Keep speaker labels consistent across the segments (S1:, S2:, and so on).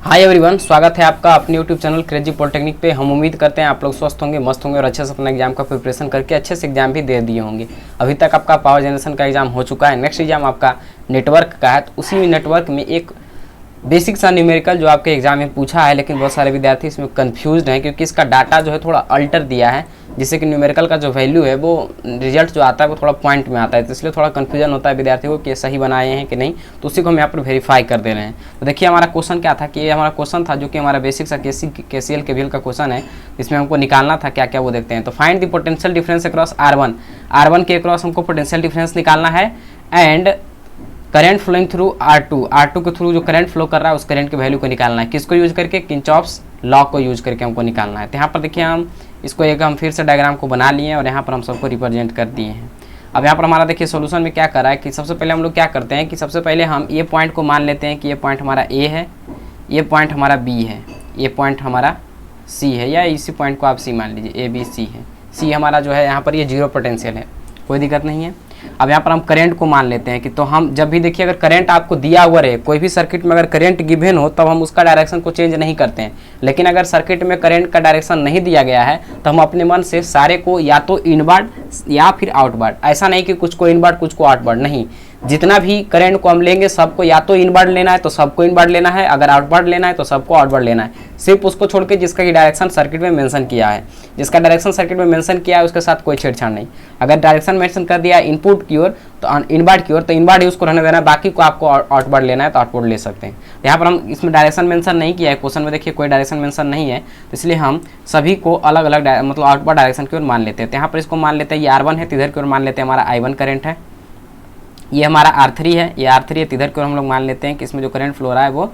S1: Hi everyone, स्वागत है आपका अपने यूट्यूब चैनल क्रेजी पॉलिटेक्निक पे। हम उम्मीद करते हैं आप लोग स्वस्थ होंगे, मस्त होंगे और अच्छे से अपना एग्जाम का प्रिपरेशन करके अच्छे से एग्जाम भी दे दिए होंगे। अभी तक आपका पावर जनरेशन का एग्जाम हो चुका है, नेक्स्ट एग्जाम आपका नेटवर्क का है। तो उसी नेटवर्क में एक बेसिक सा न्यूमेरिकल जो आपके एग्जाम में पूछा है, लेकिन बहुत सारे विद्यार्थी इसमें कंफ्यूज्ड हैं क्योंकि इसका डाटा जो है थोड़ा अल्टर दिया है, जिससे कि न्यूमेरिकल का जो वैल्यू है वो रिजल्ट जो आता है वो थोड़ा पॉइंट में आता है। तो इसलिए थोड़ा कन्फ्यूजन होता है विद्यार्थियों को कि सही बनाए हैं कि नहीं, तो उसी को हम यहाँ पर वेरीफाई कर दे रहे हैं। तो देखिए हमारा क्वेश्चन क्या था कि ये हमारा क्वेश्चन था जो कि हमारा बेसिक सा केसीएल केवीएल का क्वेश्चन है। इसमें हमको निकालना था क्या क्या, वो देखते हैं। तो find the potential difference across R1 के अक्रॉस हमको पोटेंशियल डिफरेंस निकालना है and current flowing through R2 के थ्रू जो करंट फ्लो कर रहा है उस करंट की वैल्यू को निकालना है। किसको यूज करके? किरचॉफ्स लॉ को यूज करके हमको निकालना है। तो यहाँ पर देखिए हम इसको एक हम फिर से डायग्राम को बना लिए और यहाँ पर हम सबको रिप्रेजेंट कर दिए हैं। अब यहाँ पर हमारा देखिए सॉल्यूशन में क्या कर रहा है कि सबसे पहले हम लोग क्या करते हैं कि सबसे पहले हम ये पॉइंट को मान लेते हैं कि ये पॉइंट हमारा A है, ये पॉइंट हमारा B है, ये पॉइंट हमारा C है, या इसी पॉइंट को आप C मान लीजिए, ABC है। C हमारा जो है यहाँ पर ये जीरो पोटेंशियल है, कोई दिक्कत नहीं है। अब यहाँ पर हम करंट को मान लेते हैं कि तो हम जब भी देखिए अगर करंट आपको दिया हुआ रहे, कोई भी सर्किट में अगर करंट गिवन हो तब हम उसका डायरेक्शन को चेंज नहीं करते हैं। लेकिन अगर सर्किट में करंट का डायरेक्शन नहीं दिया गया है तो हम अपने मन से सारे को या तो इनवर्ड या फिर आउटवर्ड, ऐसा नहीं कि कुछ को इनवर्ड कुछ को आउटवर्ड, नहीं, जितना भी करंट को हम लेंगे सबको या तो इनवर्ड लेना है तो सबको इनवर्ड लेना है, अगर आउटवर्ड लेना है तो सबको आउटवर्ड लेना है। सिर्फ उसको छोड़ के जिसका की डायरेक्शन सर्किट में मेंशन किया है, जिसका डायरेक्शन सर्किट में मेंशन किया है उसके साथ कोई छेड़छाड़ नहीं। अगर डायरेक्शन मेंशन कर दिया इनपुट की ओर तो इनवर्ड की ओर, तो इनवर्ड ही उसको रहने देना है, बाकी को आपको आउटवर्ड लेना है तो आउटवर्ड ले सकते हैं। यहाँ पर हम इसमें डायरेक्शन मेंशन नहीं किया है, क्वेश्चन में देखिए कोई डायरेक्शन मेंशन नहीं है, तो इसलिए हम सभी को अलग अलग मतलब आउटवर्ड डायरेक्शन की ओर मान लेते हैं। तो यहाँ पर इसको मान लेते हैं ये R1 है, तो इधर की ओर मान लेते हैं हमारा I1 करंट है। ये हमारा R3 है, ये R3 है, इधर की ओर हम लोग मान लेते हैं कि इसमें जो करंट फ्लो हो रहा है वो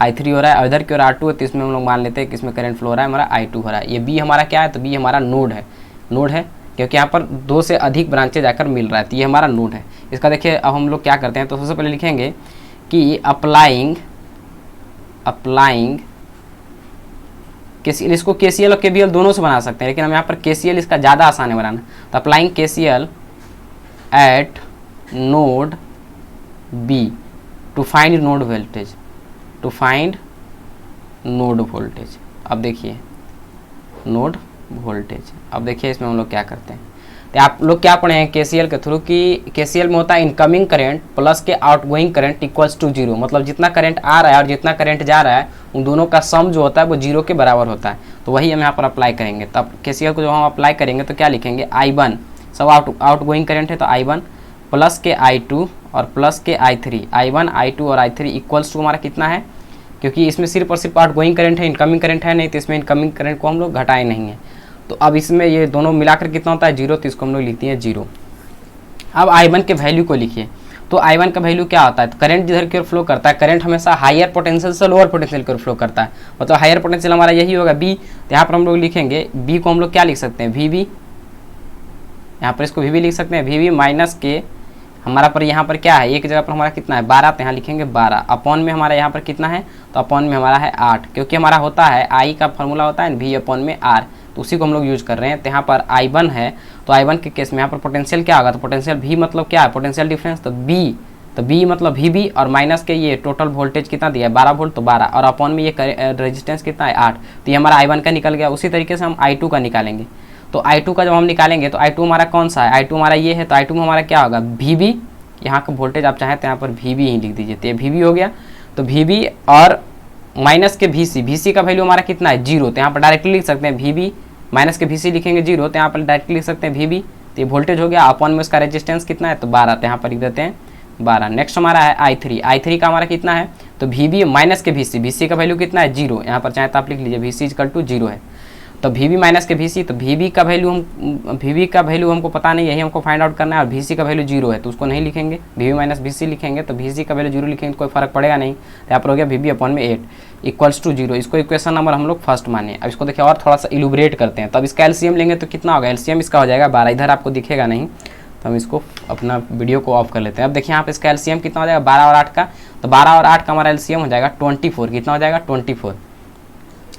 S1: I3 हो रहा है, और इधर की ओर R2 है तो इसमें हम लोग मान लेते हैं कि इसमें करंट फ्लो हो रहा है हमारा I2 हो रहा है। ये B हमारा क्या है? तो B हमारा नोड है क्योंकि यहाँ पर दो से अधिक ब्रांचेज आकर मिल रहा है, तो ये हमारा नोड है। इसका देखिए अब हम लोग क्या करते हैं, तो सबसे पहले लिखेंगे कि अप्लाइंग KCL, इसको KCL और KVL दोनों से बना सकते हैं, लेकिन हम यहाँ पर KCL इसका ज़्यादा आसान है बनाना। तो applying KCL at node B to find node voltage. अब देखिए नोड वोल्टेज, अब देखिए इसमें हम लोग क्या करते हैं, तो आप लोग क्या पढ़े हैं KCL के थ्रू कि KCL में होता है इनकमिंग करंट प्लस के outgoing current equals to zero. मतलब जितना करंट आ रहा है और जितना करंट जा रहा है उन दोनों का सम जो होता है वो जीरो के बराबर होता है। तो वही हम यहाँ पर अप्लाई करेंगे। तब KCL को जो हम अप्लाई करेंगे तो क्या लिखेंगे, I1 सब आउटगोइंग करंट है तो I1 प्लस के I2 और प्लस के I3, I1 I2 और I3 इक्वल्स टू हमारा कितना है, क्योंकि इसमें सिर्फ और सिर्फ आउटगोइंग करंट है, इनकमिंग करंट है नहीं, तो इसमें इनकमिंग करंट को हम लोग घटाए नहीं है। तो अब इसमें ये दोनों मिलाकर कितना होता है, जीरो, तो इसको हम लोग लिखते हैं जीरो। अब I1 के वैल्यू को लिखिए, तो I1 का वैल्यू क्या होता है, तो करंट जिधर की ओर फ्लो करता है, करंट हमेशा हायर पोटेंशियल से लोअर पोटेंशियल की ओर फ्लो करता है, मतलब हायर पोटेंशियल हमारा यही होगा B। तो यहाँ पर हम लोग लिखेंगे B को हम लोग क्या लिख सकते हैं, VB, यहाँ पर इसको VB लिख सकते हैं, VB माइनस के हमारा पर यहाँ पर क्या है, एक जगह पर हमारा कितना है 12, तो यहाँ लिखेंगे 12, अपॉन में हमारा यहाँ पर कितना है, तो अपॉन में हमारा है 8, क्योंकि हमारा होता है I का फॉर्मूला होता है V अपॉन में R, तो उसी को हम लोग यूज कर रहे हैं। तो यहाँ पर I1 है, तो I1 के केस में यहाँ पर पोटेंशियल क्या होगा, तो पोटेंशियल V मतलब क्या है, पोटेंशियल डिफरेंस, तो B मतलब VB और माइनस के ये टोटल वोल्टेज कितना दिया है 12 वोल्ट, तो 12, और अपॉन में ये रेजिस्टेंस कितना है 8, तो ये हमारा I1 का निकल गया। उसी तरीके से हम I2 का निकालेंगे, तो I2 का जब हम निकालेंगे तो I2 हमारा कौन सा है, I2 हमारा ये है, तो I2 में हमारा क्या होगा VB, यहाँ का वोल्टेज आप चाहें तो यहाँ पर VB ही लिख दीजिए, तो ये VB हो गया। तो VB और माइनस के VC का वैल्यू हमारा कितना है, जीरो, तो यहाँ पर डायरेक्टली लिख सकते हैं VB माइनस के VC लिखेंगे जीरो, तो यहाँ पर डायरेक्टली लिख सकते हैं VB, तो ये वोल्टेज हो गया। अपॉन में उसका रेजिस्टेंस कितना है, तो 12, तो यहाँ पर लिख देते हैं 12। नेक्स्ट हमारा है I3 का हमारा कितना है, तो VB माइनस के VC का वैल्यू कितना है, जीरो, यहाँ पर चाहे तो आप लिख लीजिए VC इक्वल टू जीरो है। तो VB माइनस के VC, तो VB का वैल्यू हमको पता नहीं, यही हमको फाइंड आउट करना है, और VC का वैल्यू जीरो है तो उसको नहीं लिखेंगे, VB माइनस VC लिखेंगे, तो VC का वैल्यू जीरो लिखेंगे तो कोई फर्क पड़ेगा नहीं। तो यहाँ पर हो गया VB अपॉन में 8 इक्वल्स टू जीरो। इसको इक्वेशन नंबर हम लोग फर्स्ट माने। अब इसको देखिए और थोड़ा सा इलुबरेट करते हैं, तो अब इसका LCM लेंगे तो कितना होगा, LCM इसका हो जाएगा 12, इधर आपको दिखेगा नहीं, तो हम इसको अपना वीडियो को ऑफ कर लेते हैं। अब देखिए यहाँ पे इसका LCM कितना हो जाएगा 12 और 8 का, तो 12 और 8 का हमारा LCM हो जाएगा 24, कितना हो जाएगा 24।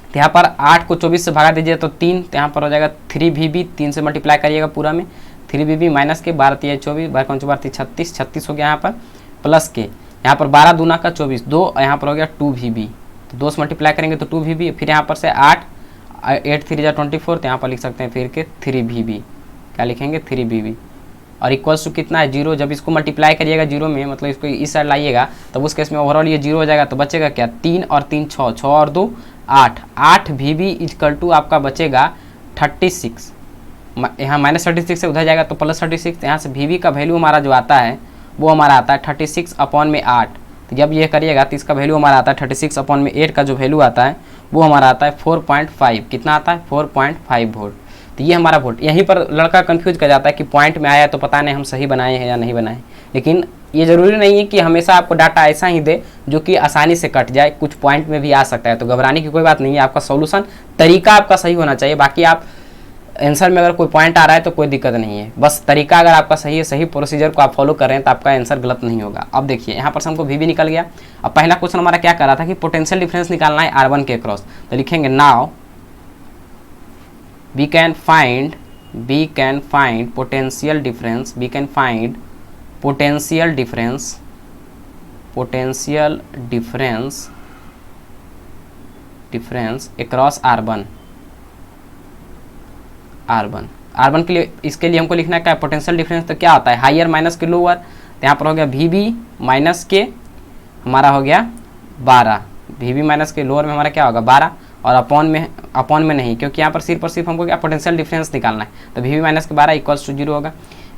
S1: तो यहाँ पर 8 को 24 से भगा दीजिए तो 3, तो यहाँ पर हो जाएगा 3VB, 3 से मल्टीप्लाई करिएगा पूरा में, 3VB माइनस के 12 3 24 12 36 हो गया यहाँ पर, प्लस के यहाँ पर 12 दूना का 24 2, यहाँ पर हो गया 2VB, तो 2 से मल्टीप्लाई करेंगे तो 2VB, फिर यहाँ पर से 8 3 × 24, तो यहाँ पर लिख सकते हैं फिर के 3VB, क्या लिखेंगे 3VB, और इक्वल्स टू कितना है 0। जब इसको मल्टीप्लाई करिएगा 0 में, मतलब इसको इस साइड लाइएगा, तब उस केस में ओवरऑल ये 0 हो जाएगा, तो बचेगा क्या 3 और 3 6, 6 और 2 8, 8VB इक्वल टू आपका बचेगा 36। यहाँ -36 से उधर जाएगा तो +36, यहाँ से VB का वैल्यू हमारा जो आता है वो हमारा आता है 36/8। तो जब ये करिएगा तो इसका वैल्यू हमारा आता है 36/8 का जो वैल्यू आता है वो हमारा आता है 4.5। कितना आता है 4.5 वोल्ट। तो ये हमारा वोल्ट, यहीं पर लड़का कंफ्यूज कर जाता है कि पॉइंट में आया तो पता नहीं हम सही बनाए हैं या नहीं बनाए। लेकिन ये ज़रूरी नहीं है कि हमेशा आपको डाटा ऐसा ही दे जो कि आसानी से कट जाए, कुछ पॉइंट में भी आ सकता है, तो घबराने की कोई बात नहीं है। आपका सॉल्यूशन तरीका आपका सही होना चाहिए, बाकी आप आंसर में अगर कोई पॉइंट आ रहा है तो कोई दिक्कत नहीं है, बस तरीका अगर आपका सही है, सही प्रोसीजर को आप फॉलो कर रहे हैं तो आपका आंसर गलत नहीं होगा। अब देखिए यहाँ पर से हमको VB निकल गया। अब पहला क्वेश्चन हमारा क्या कर रहा था कि पोटेंशियल डिफरेंस निकालना है R1 के क्रॉस, तो लिखेंगे now we can find potential difference, we can find potential difference across R1 के लिए, इसके लिए हमको लिखना है क्या पोटेंशियल डिफरेंस, तो क्या होता है हायर माइनस के लोअर, तो यहाँ पर हो गया VB माइनस के हमारा हो गया 12, VB माइनस के लोअर में हमारा क्या होगा 12, और अपॉन में नहीं, क्योंकि यहाँ पर सिर्फ हमको क्या पोटेंशियल डिफरेंस निकालना है, तो VB माइनस के 12 इक्वल्स टू 0 होगा।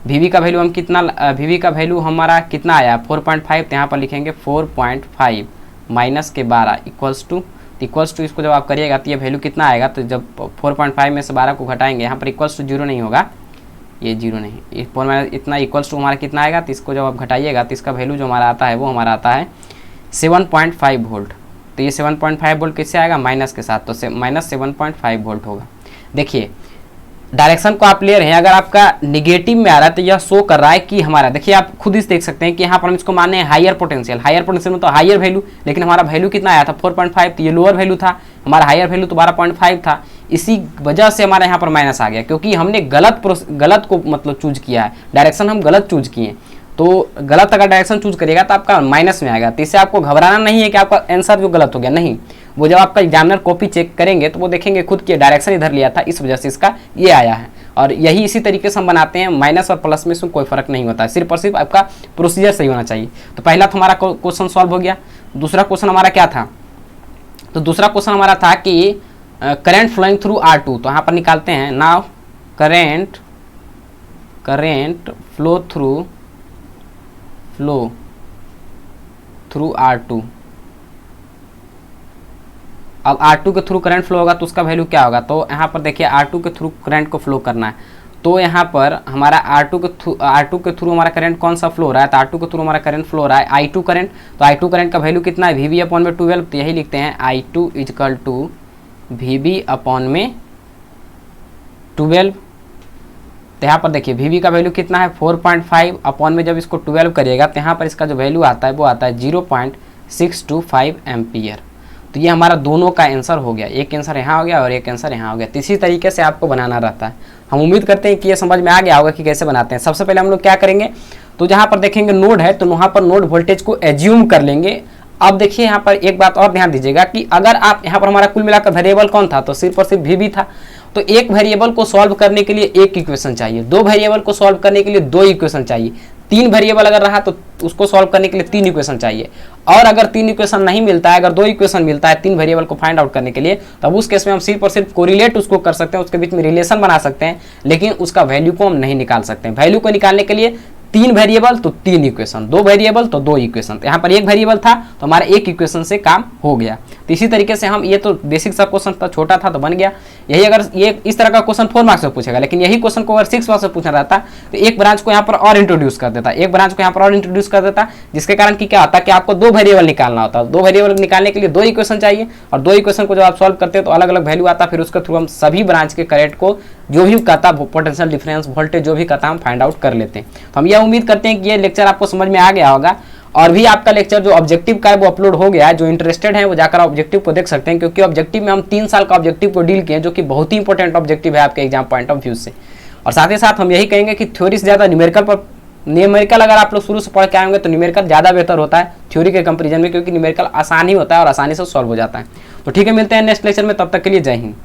S1: VB का वैल्यू हम कितना, VB का वैल्यू हमारा कितना आया 4.5, तो यहाँ पर लिखेंगे 4.5 माइनस के 12 इक्वल्स टू इसको जब आप करिएगा तो ये वैल्यू कितना आएगा, तो जब 4.5 में से 12 को घटाएंगे, यहाँ पर इक्वल्स टू 0 नहीं होगा, ये 0 नहीं, ये 4 माइनस इतना इक्वल्स टू हमारा कितना आएगा, तो इसको जब आप घटाइएगा तो इसका वैल्यू जो हमारा आता है वो हमारा आता है 7.5 वोल्ट। तो ये 7.5 वोल्ट किससे आएगा माइनस के साथ, तो -7.5 वोल्ट होगा। देखिए डायरेक्शन को आप ले रहे हैं, अगर आपका निगेटिव में आ रहा है तो यह शो कर रहा है कि हमारा, देखिए आप खुद ही देख सकते हैं कि यहाँ पर हम इसको माने हैं हायर पोटेंशियल में तो हायर वैल्यू, लेकिन हमारा वैल्यू कितना आया था 4.5, तो ये लोअर वैल्यू था, हमारा हायर वैल्यू तो 12.5 था, इसी वजह से हमारे यहाँ पर माइनस आ गया, क्योंकि हमने गलत को मतलब चूज किया है, डायरेक्शन हम गलत चूज किए। तो गलत अगर डायरेक्शन चूज करिएगा तो आपका माइनस में आएगा, तो इससे आपको घबराना नहीं है कि आपका आंसर जो गलत हो गया, नहीं, वो जब आपका एग्जामिनर कॉपी चेक करेंगे तो वो देखेंगे खुद की डायरेक्शन इधर लिया था, इस वजह से इसका ये आया है। और यही इसी तरीके से हम बनाते हैं, माइनस और प्लस में इसमें कोई फर्क नहीं होता है, सिर्फ और सिर्फ आपका प्रोसीजर सही होना चाहिए। तो पहला तो हमारा क्वेश्चन सॉल्व हो गया। दूसरा क्वेश्चन हमारा क्या था, तो दूसरा क्वेश्चन हमारा था कि करेंट फ्लोइंग थ्रू R2, तो यहाँ पर निकालते हैं now current flow through R2। अब R2 के थ्रू करंट फ्लो होगा तो उसका वैल्यू क्या होगा, तो यहाँ पर देखिए R2 के थ्रू करंट को फ्लो करना है, तो यहाँ पर हमारा R2 के थ्रू हमारा करंट कौन सा फ्लो हो रहा है, तो R2 के थ्रू हमारा करंट फ्लो हो रहा है I2 करंट, तो I2 करंट का वैल्यू कितना है VB/12, तो यही लिखते हैं I2 इक्वल टू VB/12। तो यहाँ पर देखिए VB का वैल्यू कितना है 4.5, अपॉन में जब इसको 12 करिएगा तो यहाँ पर इसका जो वैल्यू आता है वो आता है 0.625 एम्पियर। तो ये हमारा दोनों का आंसर हो गया, एक आंसर यहाँ हो गया और एक आंसर यहाँ हो गया। इसी तरीके से आपको बनाना रहता है। हम उम्मीद करते हैं कि ये समझ में आ गया होगा कि कैसे बनाते हैं। सबसे पहले हम लोग क्या करेंगे, तो जहाँ पर देखेंगे नोड है तो वहाँ पर नोड वोल्टेज को एज्यूम कर लेंगे। अब देखिए यहाँ पर एक बात और ध्यान दीजिएगा कि अगर आप यहाँ पर हमारा कुल मिलाकर वेरिएबल कौन था, तो सिर्फ और सिर्फ VB था। तो एक वेरिएबल को सॉल्व करने के लिए एक इक्वेशन चाहिए, दो वेरिएबल को सॉल्व करने के लिए दो इक्वेशन चाहिए, तीन वेरिएबल अगर रहा तो उसको सॉल्व करने के लिए तीन इक्वेशन चाहिए। और अगर तीन इक्वेशन नहीं मिलता है, अगर दो इक्वेशन मिलता है तीन वेरिएबल को फाइंड आउट करने के लिए, तब उस केस में हम सिर्फ और सिर्फ कोरिलेट उसको कर सकते हैं, उसके बीच में रिलेशन बना सकते हैं, लेकिन उसका वैल्यू को हम नहीं निकाल सकते हैं। वैल्यू को निकालने के लिए तीन वेरिएबल तो तीन इक्वेशन, दो वेरिएबल तो दो इक्वेशन। यहाँ पर एक वेरिएबल था तो हमारा एक इक्वेशन से काम हो गया। तो इसी तरीके से हम, ये तो बेसिक सा क्वेश्चन था, छोटा था तो बन गया। यही अगर ये इस तरह का क्वेश्चन 4 मार्क्स में पूछेगा, लेकिन यही क्वेश्चन को अगर 6 मार्क्स में पूछना रहता तो एक ब्रांच को यहाँ पर और इंट्रोड्यूस कर देता, जिसके कारण कि क्या होता कि आपको दो वेरिएबल निकालना होता। दो वेरिएबल निकालने के लिए दो इक्वेशन चाहिए, और दो इक्वेशन को जब आप सॉल्व करते हैं तो अलग अलग वैल्यू आता, फिर उसके थ्रू हम सभी ब्रांच के करंट को जो भी कहता, पोटेंशियल डिफरेंस, वोल्टेज जो भी कहता, हम फाइंड आउट कर लेते हैं। तो हम यह उम्मीद करते हैं कि ये लेक्चर आपको समझ में आ गया होगा। और भी आपका लेक्चर जो ऑब्जेक्टिव का है वो अपलोड हो गया है, जो इंटरेस्टेड है वो जाकर ऑब्जेक्टिव को देख सकते हैं, क्योंकि ऑब्जेक्टिव में हम 3 साल का ऑब्जेक्टिव को डील किए, जो कि बहुत ही इंपॉर्टेंट ऑब्जेक्टिव है आपके एग्जाम पॉइंट ऑफ व्यू से। और साथ ही साथ हम यही कहेंगे कि थ्योरी से ज़्यादा न्यूमेरिकल पर न्यूमेरिकल अगर आप लोग शुरू से पढ़ के आएंगे तो न्यूमेरिकल ज़्यादा बेहतर होता है थ्योरी के कंपेरिजन में, क्योंकि न्यूमेरिकल आसान ही होता है और आसानी से सॉल्व हो जाता है। तो ठीक है, मिलते हैं नेक्स्ट लेक्चर में, तब तक के लिए जय हिंद।